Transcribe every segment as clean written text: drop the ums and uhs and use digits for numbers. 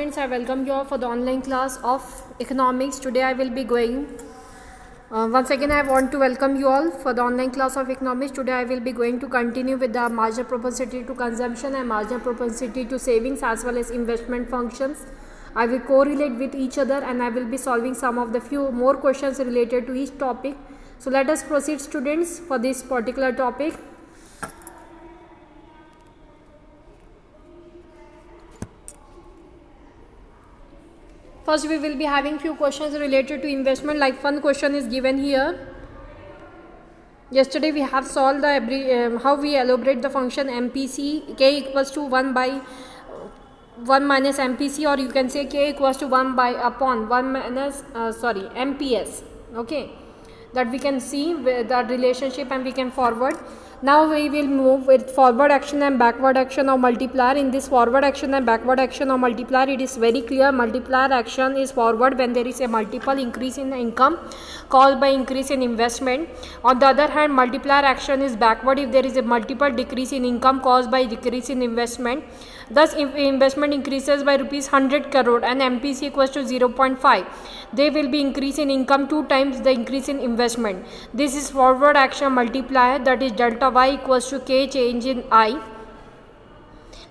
students, I welcome you all for the online class of economics. Today I will be going, once again I want to welcome you all for the online class of economics. Today I will be going to continue with the marginal propensity to consumption and marginal propensity to savings as well as investment functions. I will correlate with each other and I will be solving some of the few more questions related to each topic. So let us proceed, students, for this particular topic. First, we will be having few questions related to investment. Like one question is given here. Yesterday we have solved the how we elaborate the function MPC. K equals to 1 by 1 minus MPC, or you can say K equals to 1 by upon 1 minus MPS. Okay, that we can see that relationship and we can forward. Now we will move with forward action and backward action of multiplier. In this forward action and backward action of multiplier, it is very clear multiplier action is forward when there is a multiple increase in income caused by increase in investment. On the other hand, multiplier action is backward if there is a multiple decrease in income caused by decrease in investment. Thus, if investment increases by rupees 100 crore and MPC equals to 0.5, they will be increase in income 2 times the increase in investment. This is forward action multiplier, that is delta y equals to K change in I.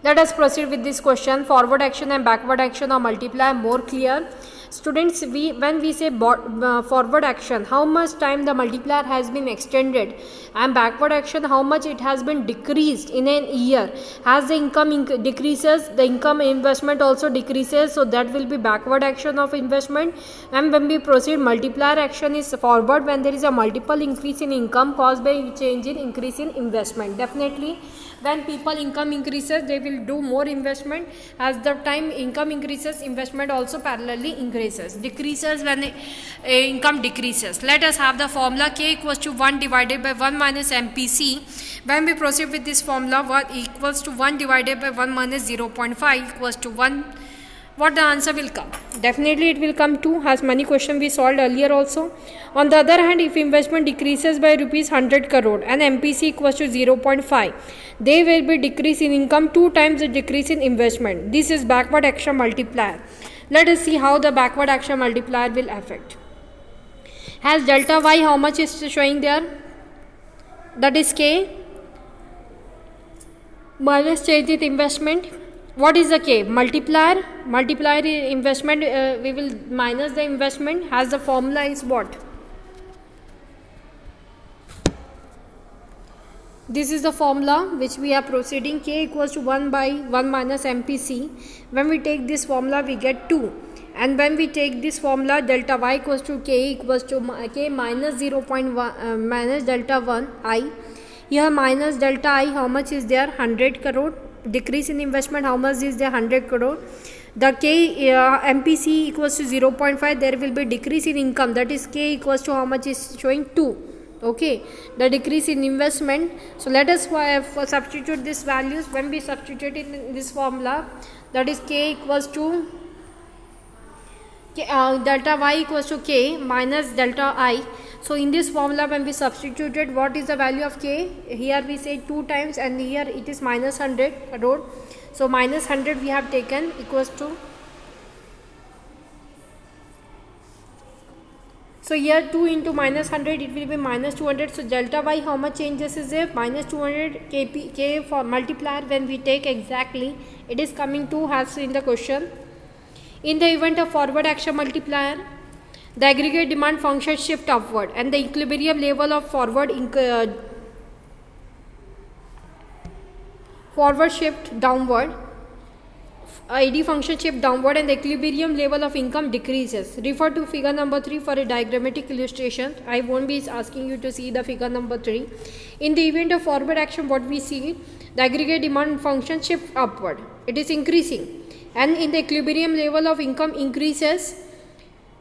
Let us proceed with this question. Forward action and backward action of multiplier more clear. Students, when we say forward action, how much time the multiplier has been extended, and backward action, how much it has been decreased in an year. As the income decreases, the income investment also decreases, so that will be backward action of investment. And when we proceed, multiplier action is forward when there is a multiple increase in income caused by change in increase in investment. Definitely, when people income increases, they will do more investment. As the time income increases, investment also parallelly increases. Decreases when income decreases. Let us have the formula K equals to 1 divided by 1 minus MPC. When we proceed with this formula, what equals to 1 divided by 1 minus 0.5 equals to 1. What the answer will come? Definitely it will come 2, as many questions we solved earlier also. On the other hand, if investment decreases by rupees 100 crore and MPC equals to 0.5, they will be decrease in income 2 times the decrease in investment. This is backward action multiplier. Let us see how the backward action multiplier will affect. Has delta y, how much is showing there? That is K minus change in investment. What is the K? Multiplier. Multiplier investment, we will minus the investment. Has the formula is what? This is the formula which we are proceeding. K equals to 1 by 1 minus MPC. When we take this formula, we get 2. And when we take this formula, delta y equals to K equals to K minus 0.1 minus delta 1 I. Here minus delta I, how much is there? 100 crore. Decrease in investment, how much is there? 100 crore. The K MPC equals to 0.5, there will be decrease in income, that is K equals to how much is showing 2. Okay, the decrease in investment. So let us substitute these values. When we substitute it in this formula, that is K equals to delta y equals to K minus delta I. So in this formula, when we substituted, what is the value of K? Here we say 2 times and here it is minus 100 crore. So minus 100 we have taken equals to. So here 2 into minus 100, it will be minus 200. So delta y, how much changes is there? Minus 200 K for multiplier. When we take exactly, it is coming to as in the question. In the event of forward action multiplier, the aggregate demand function shift upward and the equilibrium level of forward shift downward. AD function shift downward and the equilibrium level of income decreases. Refer to figure number 3 for a diagrammatic illustration. I won't be asking you to see the figure number 3. In the event of forward action, what we see, the aggregate demand function shift upward. It is increasing. And in the equilibrium level of income increases.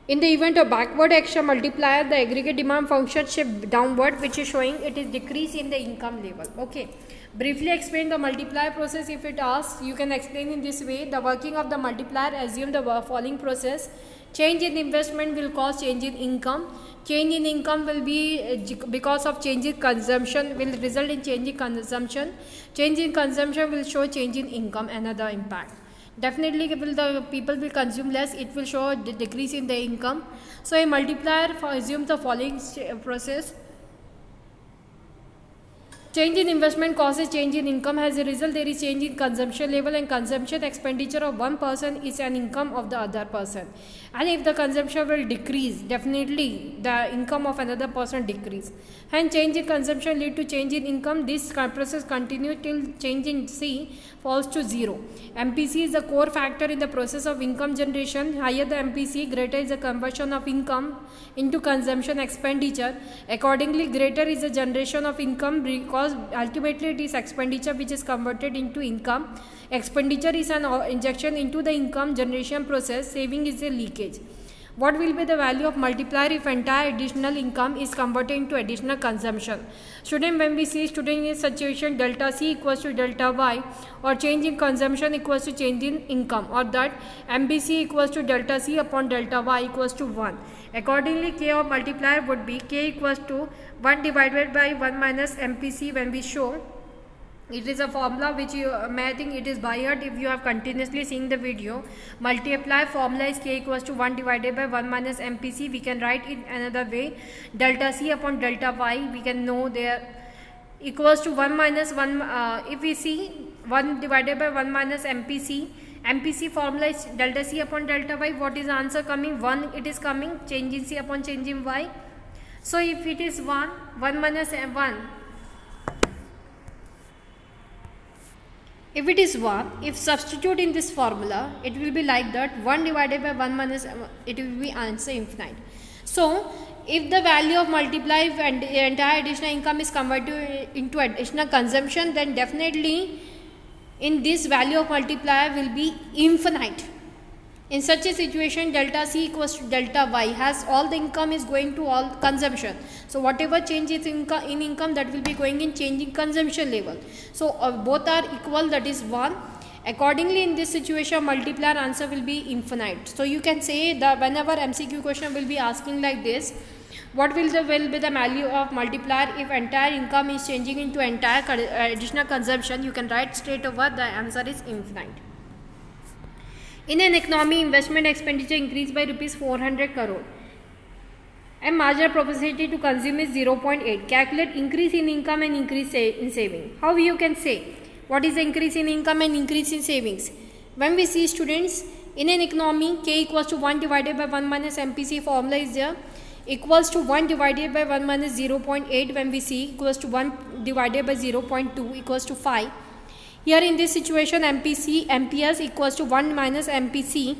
In the event of backward action multiplier, the aggregate demand function shift downward, which is showing it is decrease in the income level. Okay. Briefly explain the multiplier process. If it asks, you can explain in this way. The working of the multiplier, assume the following process. Change in investment will cause change in income. Change in income will be because of change in consumption, will result in change in consumption. Change in consumption will show change in income, another impact. definitely will the people will consume less, it will show a decrease in their income. So a multiplier assumes the following process. Change in investment causes change in income. As a result, there is change in consumption level, and consumption expenditure of one person is an income of the other person. And if the consumption will decrease, definitely the income of another person decrease. Hence, change in consumption lead to change in income. This process continues till change in C falls to 0. MPC is the core factor in the process of income generation. Higher the MPC, greater is the conversion of income into consumption expenditure. Accordingly, greater is the generation of income because ultimately it is expenditure which is converted into income. Expenditure is an injection into the income generation process. Saving is a leakage. What will be the value of multiplier if entire additional income is converted into additional consumption? Student, when we see student in situation delta C equals to delta Y, or change in consumption equals to change in income, or that MBC equals to delta C upon delta Y equals to 1. Accordingly, K of multiplier would be K equals to 1 divided by 1 minus MPC. When we show, it is a formula which you may think it is by heart if you have continuously seen the video. Multiply formula is K equals to 1 divided by 1 minus MPC. We can write it another way. Delta C upon delta Y, we can know there equals to 1 minus 1. If we see 1 divided by 1 minus MPC, MPC formula is delta C upon delta Y. What is the answer coming? 1 it is coming. Change in C upon change in Y. So if it is 1, 1 minus 1. If it is 1, if substitute in this formula, it will be like that 1 divided by 1 minus, it will be answer infinite. So, if the value of multiply and entire additional income is converted into additional consumption, then definitely in this value of multiplier will be infinite. In such a situation, delta C equals to delta Y, has all the income is going to all consumption. So whatever change is in income, that will be going in change in consumption level. So both are equal, that is 1. Accordingly, in this situation, multiplier answer will be infinite. So you can say that whenever MCQ question will be asking like this, what will be the value of multiplier if entire income is changing into entire additional consumption? You can write straight over, the answer is infinite. In an economy, investment expenditure increased by rupees 400 crore. And marginal propensity to consume is 0.8. Calculate increase in income and increase in saving. How you can say what is the increase in income and increase in savings? When we see students, in an economy, K equals to 1 divided by 1 minus MPC formula is there. Equals to 1 divided by 1 minus 0.8 when we see equals to 1 divided by 0.2 equals to 5. Here in this situation, MPS equals to 1 minus MPC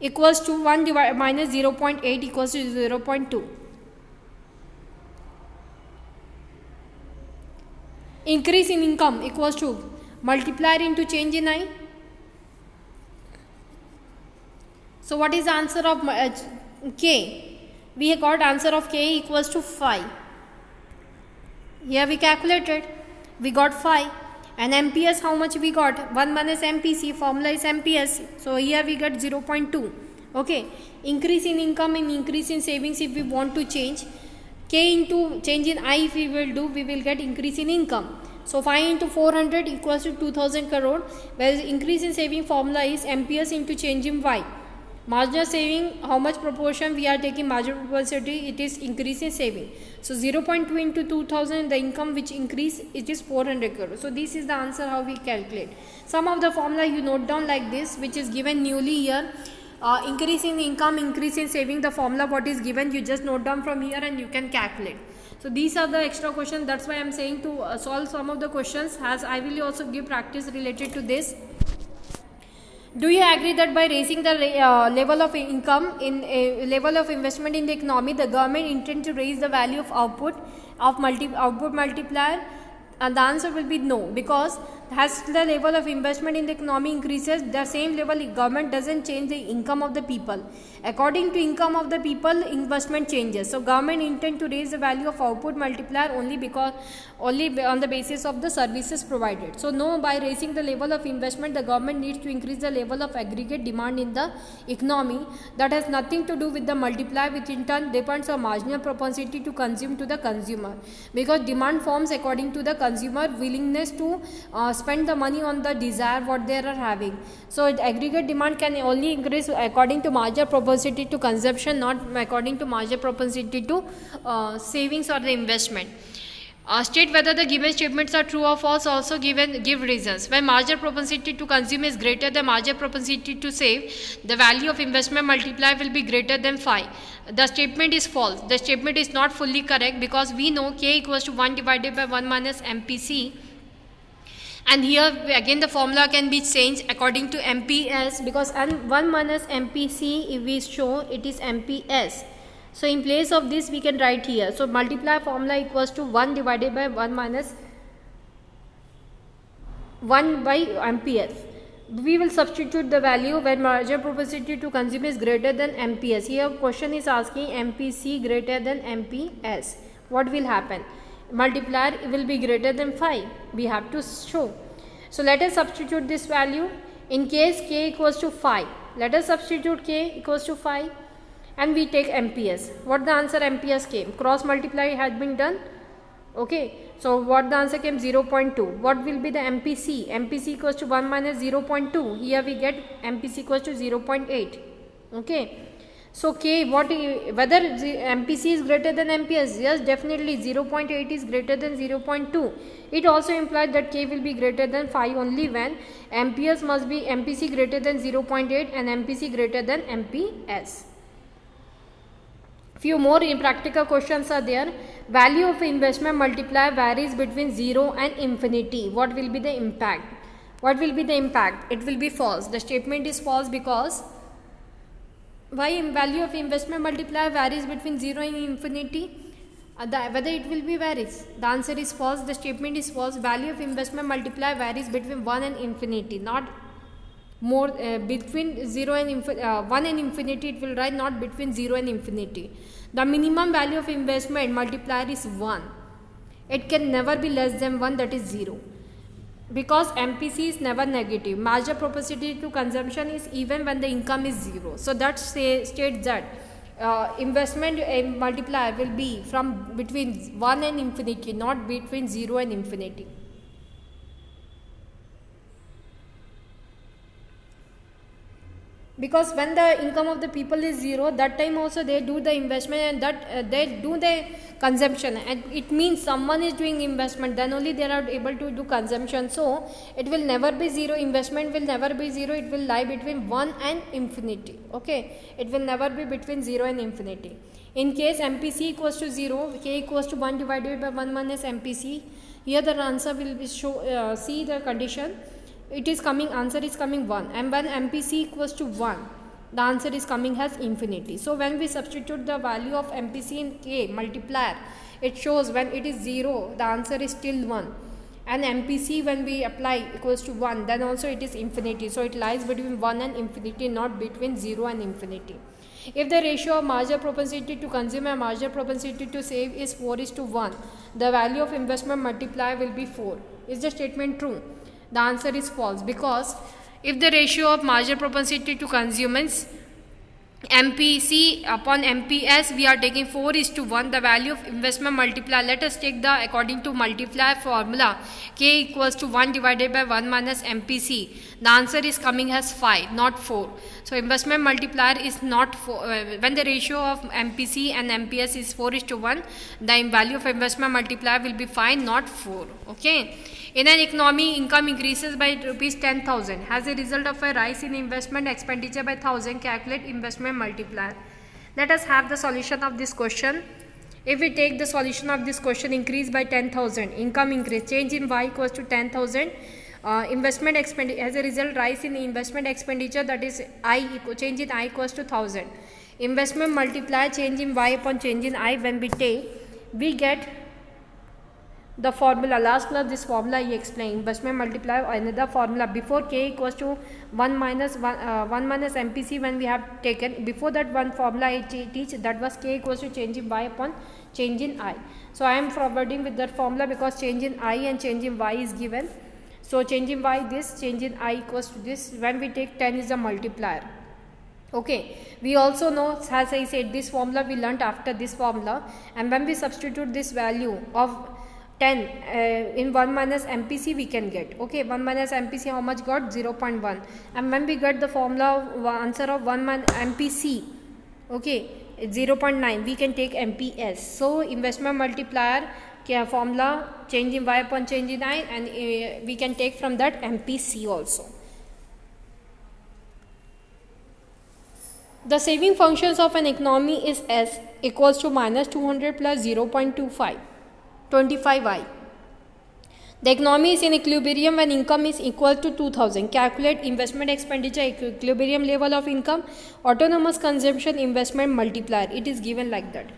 equals to 1 minus 0.8 equals to 0.2. Increase in income equals to multiplier into change in I. So what is the answer of K? We have got answer of K equals to 5. Here we calculated. We got 5. And MPS, how much we got? 1 minus MPC, formula is MPS. So here we got 0.2. Okay. Increase in income and increase in savings if we want to change. K into change in I if we will do, we will get increase in income. So 5 into 400 equals to 2000 crore. Whereas increase in saving formula is MPS into change in Y. Marginal saving, how much proportion we are taking marginal propensity, it is increase in saving. So 0.2 into 2000, the income which increase, it is 400 crore. So this is the answer how we calculate. Some of the formula you note down like this, which is given newly here. Increase in income, increase in saving, the formula what is given, you just note down from here and you can calculate. So these are the extra questions. That's why I am saying to solve some of the questions, as I will also give practice related to this. Do you agree that by raising the level of income in level of investment in the economy, the government intend to raise the value of output multiplier? And the answer will be no, because as the level of investment in the economy increases, the same level government doesn't change the income of the people. According to income of the people, investment changes. So government intend to raise the value of output multiplier only on the basis of the services provided. So no, by raising the level of investment, the government needs to increase the level of aggregate demand in the economy. That has nothing to do with the multiplier, which in turn depends on marginal propensity to consume to the consumer, because demand forms according to the consumer willingness to spend the money on the desire what they are having. So the aggregate demand can only increase according to marginal propensity to consumption, not according to marginal propensity to savings or the investment. State whether the given statements are true or false. Also give reasons. When marginal propensity to consume is greater than marginal propensity to save, the value of investment multiplier will be greater than 5. The statement is false. The statement is not fully correct because we know K equals to 1 divided by 1 minus MPC. And here again the formula can be changed according to MPS, because 1 minus MPC, if we show it is MPS. So in place of this we can write here. So multiplier formula equals to 1 divided by 1 minus 1 by MPS. We will substitute the value when marginal propensity to consume is greater than MPS. Here question is asking MPC greater than MPS. What will happen? Multiplier will be greater than 5. We have to show. So let us substitute this value. In case K equals to 5, let us substitute K equals to 5 and we take MPS. What the answer MPS came? Cross multiply had been done. Okay. So what the answer came? 0.2. What will be the MPC? MPC equals to 1 minus 0.2. Here we get MPC equals to 0.8. Okay. So K, whether MPC is greater than MPS? Yes, definitely 0.8 is greater than 0.2. It also implies that K will be greater than 5 only when MPS must be MPC greater than 0.8 and MPC greater than MPS. Few more practical questions are there. Value of investment multiplier varies between 0 and infinity. What will be the impact? What will be the impact? It will be false. The statement is false because why value of investment multiplier varies between 0 and infinity? Whether it will be varies. The answer is false. The statement is false. Value of investment multiplier varies between 1 and infinity, not more between 0 and 1 and infinity it will write, not between 0 and infinity. The minimum value of investment multiplier is 1. It can never be less than 1, that is 0. Because MPC is never negative. Marginal propensity to consumption is even when the income is 0. So that states that investment multiplier will be from between 1 and infinity, not between 0 and infinity. Because when the income of the people is 0, that time also they do the investment and that they do the consumption, and it means someone is doing investment, then only they are able to do consumption. So it will never be 0. Investment will never be 0. It will lie between 1 and infinity. Okay, it will never be between 0 and infinity. In case MPC equals to 0, K equals to 1 divided by 1 minus MPC. Here the answer will be see the condition. It is coming, answer is coming 1, and when MPC equals to 1, the answer is coming as infinity. So when we substitute the value of MPC in K multiplier, it shows when it is 0, the answer is still 1, and MPC when we apply equals to 1, then also it is infinity. So it lies between 1 and infinity, not between 0 and infinity. If the ratio of marginal propensity to consume and marginal propensity to save is 4:1, the value of investment multiplier will be 4. Is the statement true? The answer is false, because if the ratio of marginal propensity to consume is MPC upon MPS, we are taking 4:1, the value of investment multiplier. Let us take the according to multiplier formula, K equals to 1 divided by 1 minus MPC. The answer is coming as 5, not 4. So investment multiplier is not 4. When the ratio of MPC and MPS is 4:1, the value of investment multiplier will be 5, not 4. Okay. In an economy, income increases by rupees 10,000. As a result of a rise in investment expenditure by 1,000, calculate investment multiplier. Let us have the solution of this question. If we take the solution of this question, increase by 10,000, income increase, change in Y equals to 10,000, investment expenditure, as a result rise in investment expenditure, that is change in I equals to 1,000. Investment multiplier, change in Y upon change in I, when we take, we get the formula. Last class this formula I explained. Investment multiplier, another formula. Before K equals to 1 minus MPC, when we have taken, before that one formula I teach, that was K equals to change in Y upon change in I. So I am forwarding with that formula because change in I and change in Y is given. So change in Y this, change in I equals to this. When we take 10 is the multiplier. Okay, we also know, as I said, this formula we learnt after this formula, and when we substitute this value of 10 in 1 minus MPC we can get. Okay, 1 minus MPC how much got? 0.1. And when we get the formula answer of 1 minus MPC, okay, 0.9, we can take MPS. So investment multiplier formula change in Y upon change in I, and we can take from that MPC also. The saving functions of an economy is S equals to minus 200 plus 0.25, 25I. The economy is in equilibrium when income is equal to 2000. Calculate investment expenditure, equilibrium level of income, autonomous consumption, investment multiplier. It is given like that.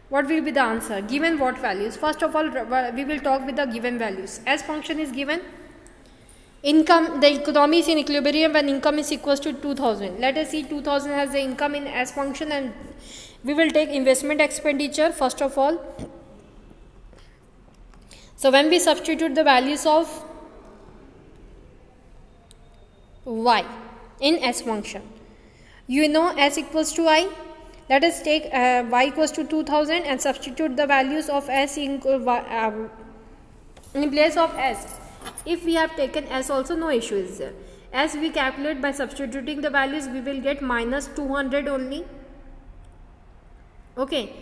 What will be the answer? Given what values? First of all, we will talk with the given values. S function is given. Income, the economy is in equilibrium when income is equals to 2000. Let us see 2000 has the income in S function, and we will take investment expenditure first of all. So when we substitute the values of Y in S function, you know S equals to I. Let us take Y equals to 2000 and substitute the values of S in place of S. If we have taken S also, no issue is there. As we calculate by substituting the values, we will get minus 200 only. Okay,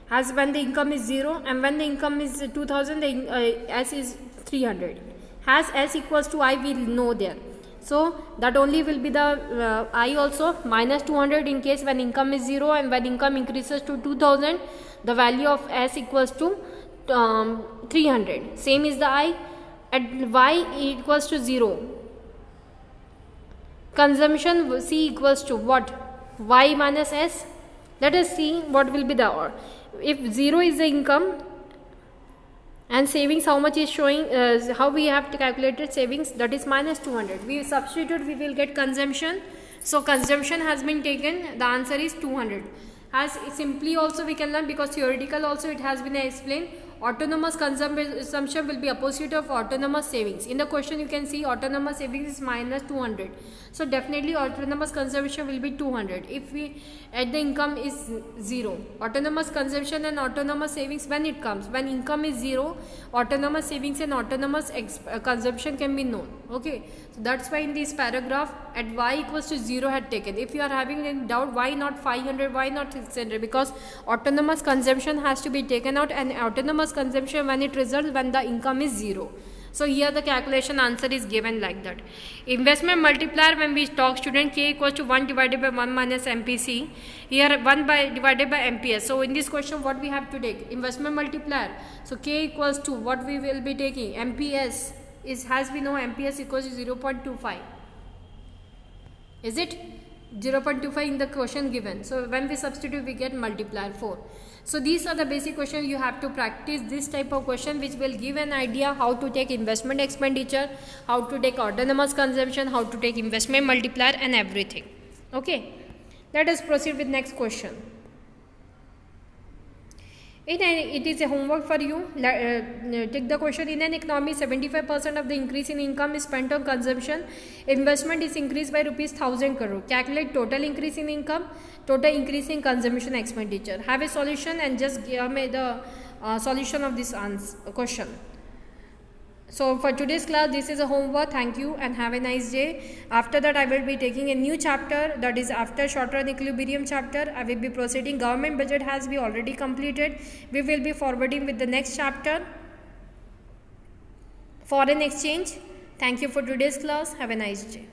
as when the income is 0 and when the income is 2000, the S is 300. As S equals to I, we will know there. So that only will be the I also, minus 200 in case when income is 0, and when income increases to 2000, the value of S equals to 300. Same is the I. At Y equals to 0. Consumption C equals to what? Y minus S. Let us see what will be the or. If 0 is the income and savings, how much is showing, how we have to calculate savings, that is minus 200. We substitute, we will get consumption. So consumption has been taken, the answer is 200. As simply also we can learn, because theoretical also it has been explained. Autonomous consumption will be opposite of autonomous savings. In the question you can see autonomous savings is minus 200. So definitely autonomous consumption will be 200. If we add the income is 0. Autonomous consumption and autonomous savings, when it comes, when income is 0, autonomous savings and autonomous consumption can be known. Okay, so that's why in this paragraph at Y equals to 0 had taken. If you are having any doubt, why not 500, why not 600? Because autonomous consumption has to be taken out, and autonomous consumption when it results when the income is 0. So here the calculation answer is given like that. Investment multiplier, when we talk student, K equals to 1 divided by 1 minus MPC. Here 1 divided by MPS. So in this question what we have to take? Investment multiplier. So K equals to what we will be taking? MPS is, as we know, MPS equals to 0.25. Is it? 0.25 in the question given. So when we substitute we get multiplier 4. So these are the basic questions you have to practice, this type of question which will give an idea how to take investment expenditure, how to take autonomous consumption, how to take investment multiplier and everything. Okay, let us proceed with next question. It is a homework for you. Take the question. In an economy, 75% of the increase in income is spent on consumption. Investment is increased by rupees 1000 crore. Calculate total increase in income, total increase in consumption expenditure. Have a solution and just give me the solution of this question. So for today's class, this is a homework. Thank you and have a nice day. After that, I will be taking a new chapter, that is after short run equilibrium chapter. I will be proceeding. Government budget has been already completed. We will be forwarding with the next chapter, foreign exchange. Thank you for today's class. Have a nice day.